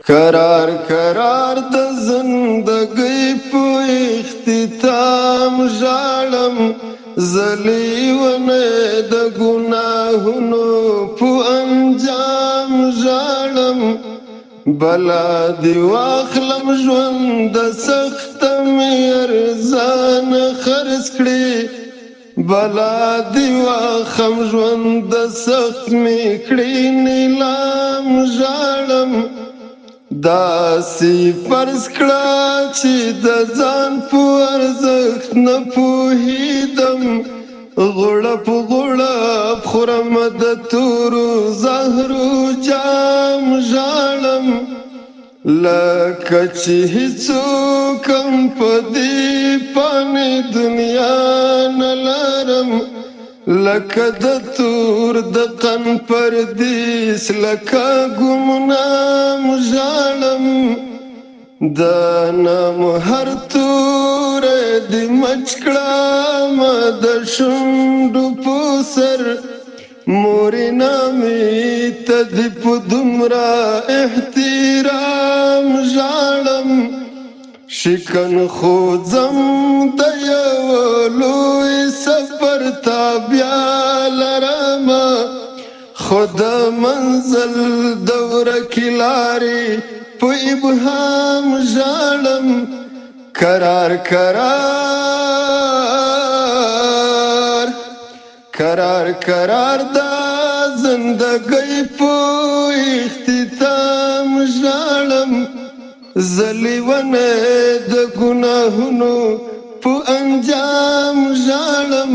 قرار قرار د زندګۍ په اختتام ژاړم، زلیونه د ګناهونو په انجام ژاړم. بلا دی واخلم ژوند د سخته مې ارزانه خرڅ کړې، بلا دی واخم ژوند د سخت مې کړې نیلام ژاړم. داسې فرض کړه چې د ځان په ارزښت نه پوهېدم، غوړپ غوړپ خورم د تورو زهرو جام ژاړم. لکه چې هیڅوک هم په دې فانې دنیا نه لرم، لکه د تور د قنفردیس لکه ګمنام ژاړم. د نام هر توری دې مچ کړم د شونډو په سر، مورې نامې ته دې په دومره احترام ژاړم. شکن خو ځم د یوه لوی سفر ته بیا لرمه، خو د منزل د ورکې لارې په ابهام ژاړم. قرار قرار قرار قرار د زندګۍ په اختتام ژاړم، زلیونه د ګناهونو په انجام ژاړم.